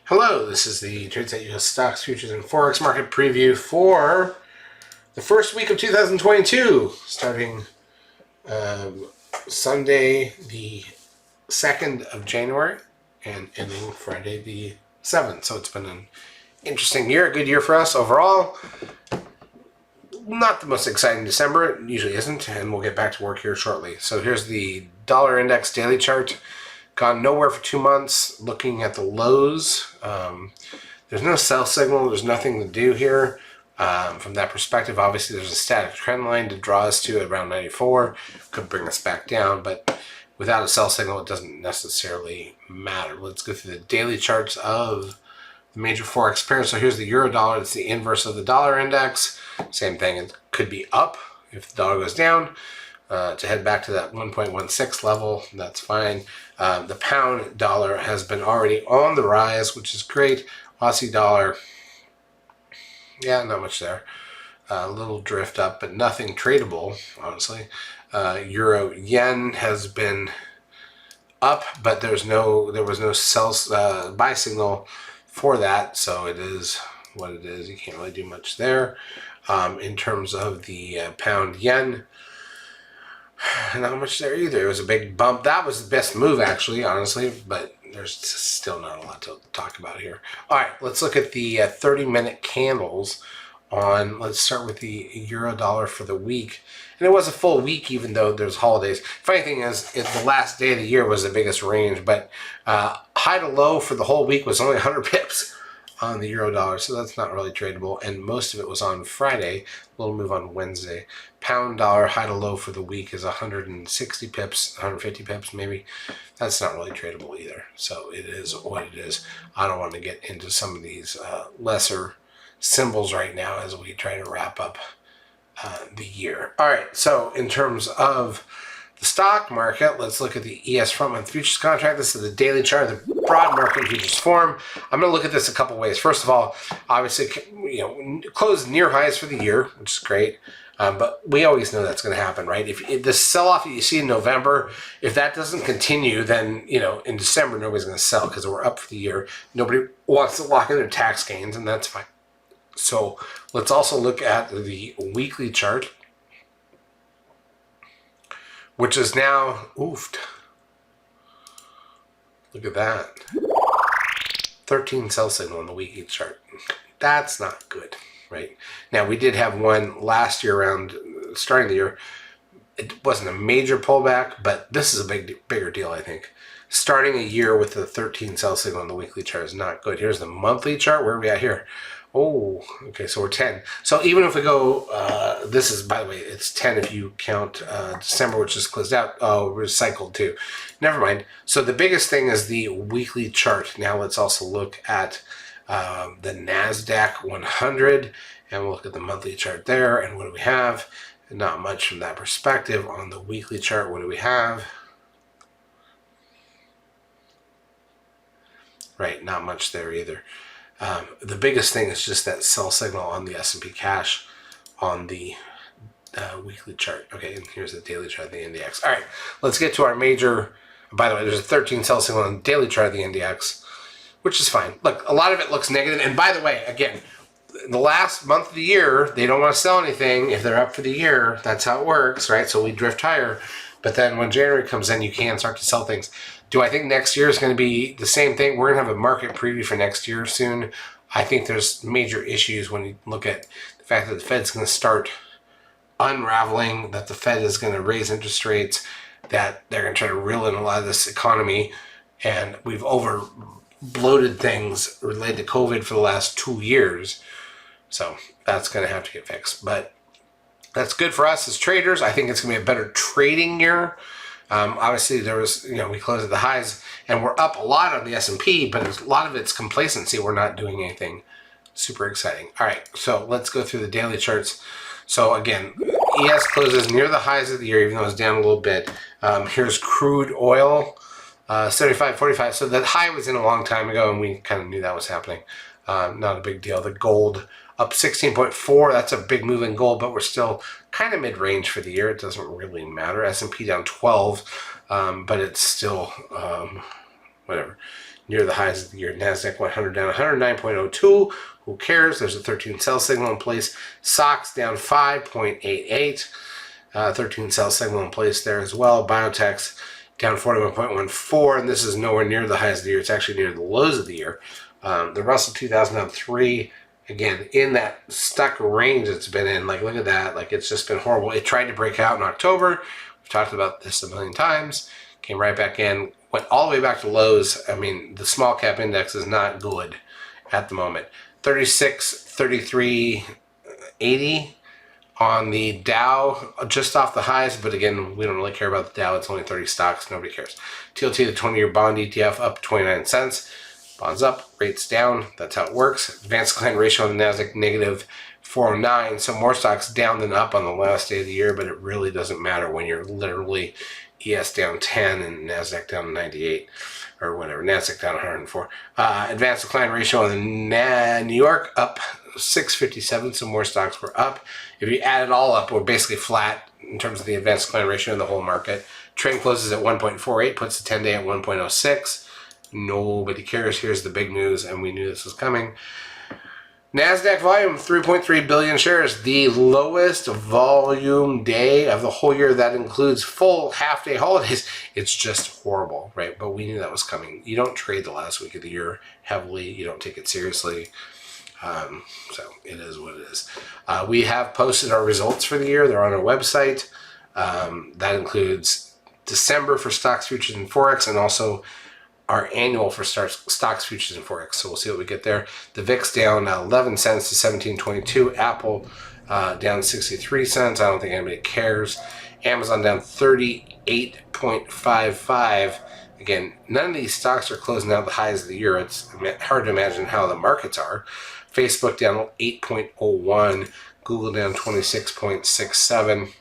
Hello, this is the TradeSite US Stocks, Futures, and Forex Market Preview for the first week of 2022, starting Sunday the 2nd of January and ending Friday the 7th. So it's been an interesting year, a good year for us overall. Not the most exciting December, it usually isn't, and we'll get back to work here shortly. So here's the dollar index daily chart. Gone nowhere for 2 months. Looking at the lows, there's no sell signal. There's nothing to do here from that perspective. Obviously, there's a static trend line to draw us to around 94. Could bring us back down, but without a sell signal, it doesn't necessarily matter. Let's go through the daily charts of the major Forex pairs. So here's the euro dollar. It's the inverse of the dollar index. Same thing. It could be up if the dollar goes down. To head back to that 1.16 level, that's fine. The pound dollar has been already on the rise, which is great. Aussie dollar, yeah, not much there. A little drift up, but nothing tradable, honestly. Euro yen has been up, but there was no sell buy signal for that, so it is what it is. You can't really do much there. In terms of the pound yen, not much there either. It was a big bump. That was the best move, actually, honestly, but there's still not a lot to talk about here. All right, let's look at the 30-minute candles on, let's start with the euro dollar for the week. And it was a full week, even though there's holidays. Funny thing is, the last day of the year was the biggest range, but high to low for the whole week was only 100 pips on the euro dollar, so that's not really tradable, and most of it was on Friday. A little move on Wednesday. Pound dollar high to low for the week is 160 pips, 150 pips maybe. That's not really tradable either, so it is what it is. I don't want to get into some of these lesser symbols right now as we try to wrap up the year. All right, so in terms of the stock market, let's look at the ES front month futures contract. This is the daily chart, the broad market futures form. I'm going to look at this a couple ways. First of all, obviously, closed near highs for the year, which is great. But we always know that's going to happen, right? If the sell-off that you see in November, if that doesn't continue, then, in December, nobody's going to sell because we're up for the year. Nobody wants to lock in their tax gains, and that's fine. So let's also look at the weekly chart, which is now oofed. Look at that. 13 sell signal on the weekly chart. That's not good, right? Now, we did have one last year around starting the year. It wasn't a major pullback, but this is a bigger deal, I think. Starting a year with the 13 sell signal on the weekly chart is not good. Here's the monthly chart. Where are we at here? Oh, okay, so we're 10. So even if we go, this is, by the way, it's 10 if you count December, which is closed out. Oh, recycled too. Never mind. So the biggest thing is the weekly chart. Now let's also look at the NASDAQ 100, and we'll look at the monthly chart there. And what do we have? Not much from that perspective. On the weekly chart, what do we have? Right, not much there either. The biggest thing is just that sell signal on the S&P cash on the weekly chart. Okay, and here's the daily chart of the NDX. All right, let's get to our major. By the way, there's a 13 sell signal on the daily chart of the NDX, which is fine. Look, a lot of it looks negative. And by the way, again, the last month of the year, they don't want to sell anything. If they're up for the year, that's how it works, right? So we drift higher. But then when January comes in, you can start to sell things. Do I think next year is going to be the same thing? We're going to have a market preview for next year soon. I think there's major issues when you look at the fact that the Fed's going to start unraveling, that the Fed is going to raise interest rates, that they're going to try to reel in a lot of this economy, and we've over bloated things related to COVID for the last 2 years. So that's going to have to get fixed. But that's good for us as traders. I think it's going to be a better trading year. Obviously, there was, we closed at the highs, and we're up a lot on the S&P, but a lot of it's complacency. We're not doing anything super exciting. All right, so let's go through the daily charts. So again, ES closes near the highs of the year, even though it's down a little bit. Here's crude oil, 75.45. So the high was in a long time ago, and we kind of knew that was happening. Not a big deal. The gold up 16.4. That's a big move in gold, but we're still kind of mid-range for the year. It doesn't really matter. S&P down 12, but it's still whatever. near the highs of the year. NASDAQ 100 down 109.02. Who cares? There's a 13 sell signal in place. SOX down 5.88. 13 sell signal in place there as well. Biotech's down 41.14, and this is nowhere near the highs of the year. It's actually near the lows of the year. The Russell 2000 down 3. Again, in that stuck range it's been in. Like, look at that. Like, it's just been horrible. It tried to break out in October. We've talked about this a million times. Came right back in. Went all the way back to lows. I mean, the small cap index is not good at the moment. 36, 33, 80 on the Dow, just off the highs. But again, we don't really care about the Dow. It's only 30 stocks. Nobody cares. TLT, the 20-year bond ETF, up 29 cents. Bonds up, rates down. That's how it works. Advanced client ratio on the NASDAQ, negative 409. So more stocks down than up on the last day of the year, but it really doesn't matter when you're literally ES down 10 and NASDAQ down 98 or whatever. NASDAQ down 104. Advanced client ratio on the New York, up 657. So more stocks were up. If you add it all up, we're basically flat in terms of the advanced client ratio in the whole market. Trend closes at 1.48, puts the 10-day at 1.06. Nobody cares. Here's the big news, and we knew this was coming. NASDAQ volume, 3.3 billion shares, the lowest volume day of the whole year. That includes full half-day holidays. It's just horrible, right? But we knew that was coming. You don't trade the last week of the year heavily. You don't take it seriously. So it is what it is. We have posted our results for the year. They're on our website. That includes December for stocks, futures, and Forex, and also our annual for stocks, futures, and Forex. So we'll see what we get there. The VIX down 11 cents to 17.22. Apple down 63 cents. I don't think anybody cares. Amazon down 38.55. Again, none of these stocks are closing out the highs of the year. It's hard to imagine how the markets are. Facebook down 8.01. Google down 26.67.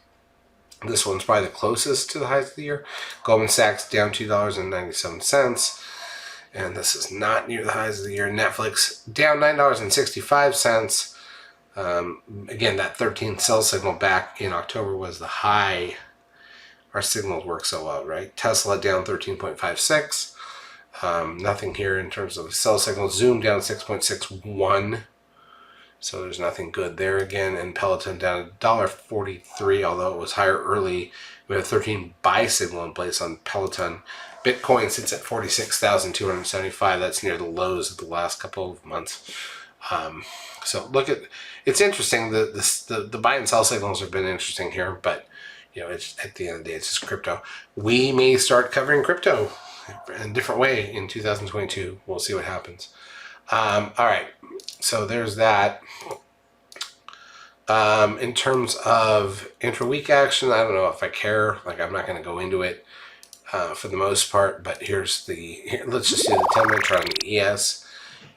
This one's probably the closest to the highs of the year. Goldman Sachs down $2.97. And this is not near the highs of the year. Netflix down $9.65. Again, that 13 sell signal back in October was the high. Our signals work so well, right? Tesla down 13.56. Nothing here in terms of sell signals. Zoom down 6.61. So there's nothing good there again. And Peloton down $1.43, although it was higher early. We have a 13 buy signal in place on Peloton. Bitcoin sits at 46,275. That's near the lows of the last couple of months. So look at, it's interesting. The buy and sell signals have been interesting here, but you know, it's at the end of the day, it's just crypto. We may start covering crypto in a different way in 2022. We'll see what happens. All right. So there's that. In terms of intra-week action, I don't know if I care. Like, I'm not going to go into it for the most part. But let's just see the 10-minute chart on the ES.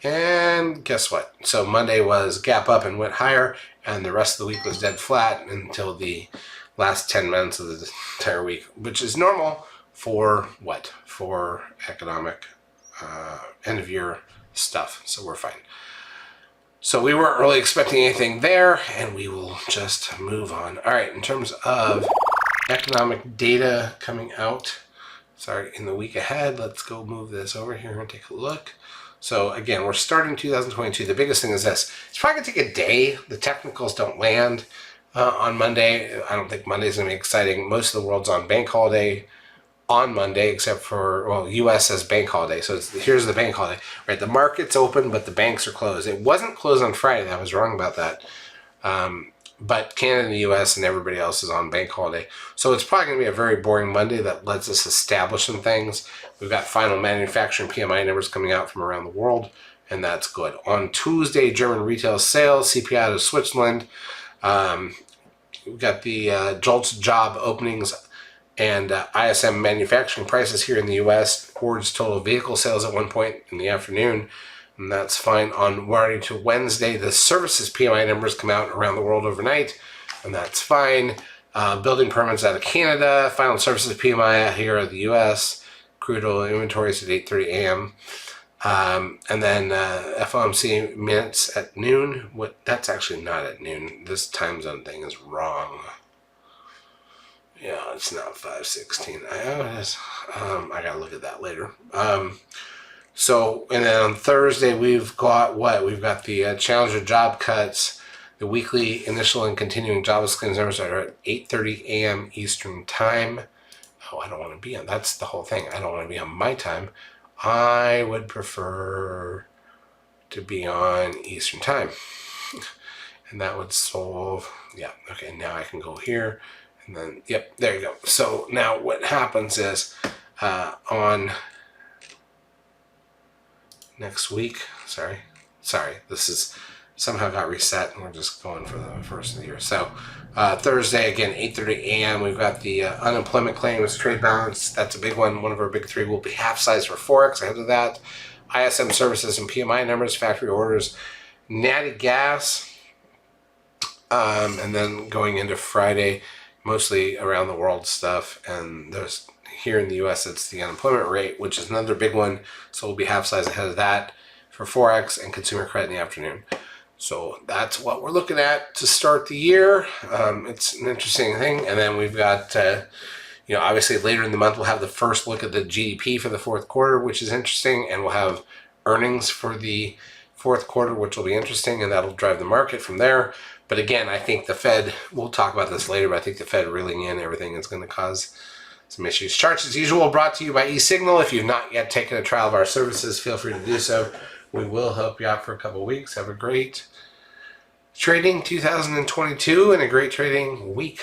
And guess what? So Monday was gap up and went higher, and the rest of the week was dead flat until the last 10 minutes of the entire week, which is normal for what? For economic end of year stuff. So we're fine. So we weren't really expecting anything there, and we will just move on. All right, in terms of economic data coming out, in the week ahead, let's go move this over here and take a look. So again, we're starting 2022. The biggest thing is this. It's probably going to take a day. The technicals don't land on Monday. I don't think Monday's going to be exciting. Most of the world's on bank holiday on Monday, except for, well, U.S. has bank holiday. So here's the bank holiday, right? The market's open, but the banks are closed. It wasn't closed on Friday. I was wrong about that. But Canada and the U.S. and everybody else is on bank holiday. So it's probably going to be a very boring Monday that lets us establish some things. We've got final manufacturing PMI numbers coming out from around the world, and that's good. On Tuesday, German retail sales, CPI out of Switzerland. We've got the JOLTS job openings and ISM manufacturing prices here in the U.S. Ford's total vehicle sales at one point in the afternoon, and that's fine. On Monday to Wednesday, the services PMI numbers come out around the world overnight, and that's fine. Building permits out of Canada, final services PMI out here in the U.S. Crude oil inventories at 8:30 a.m. And then FOMC minutes at noon. That's actually not at noon. This time zone thing is wrong. Yeah, it's not 5:16. I gotta look at that later. So, and then on Thursday, we've got what? We've got the Challenger job cuts. The weekly initial and continuing jobless claims numbers are at 8:30 a.m. Eastern Time. Oh, I don't want to be on. That's the whole thing. I don't want to be on my time. I would prefer to be on Eastern Time. And that would solve, yeah, okay, now I can go here. And then, yep, there you go. So now what happens is on next week, sorry, this is somehow got reset and we're just going for the first of the year. So Thursday, again, 8:30 a.m. We've got the unemployment claims, trade balance. That's a big one. One of our big three will be half size for Forex. Ahead of that, ISM services and PMI numbers, factory orders, natty gas. And then going into Friday, mostly around the world stuff. And there's here in the U.S., it's the unemployment rate, which is another big one. So we'll be half size ahead of that for Forex and consumer credit in the afternoon. So that's what we're looking at to start the year. It's an interesting thing. And then we've got, obviously later in the month, we'll have the first look at the GDP for the fourth quarter, which is interesting. And we'll have earnings for the fourth quarter, which will be interesting. And that'll drive the market from there. But again, I think the Fed, we'll talk about this later, but I think the Fed reeling in everything is going to cause some issues. Charts as usual brought to you by eSignal. If you've not yet taken a trial of our services, feel free to do so. We will help you out for a couple of weeks. Have a great trading 2022 and a great trading week.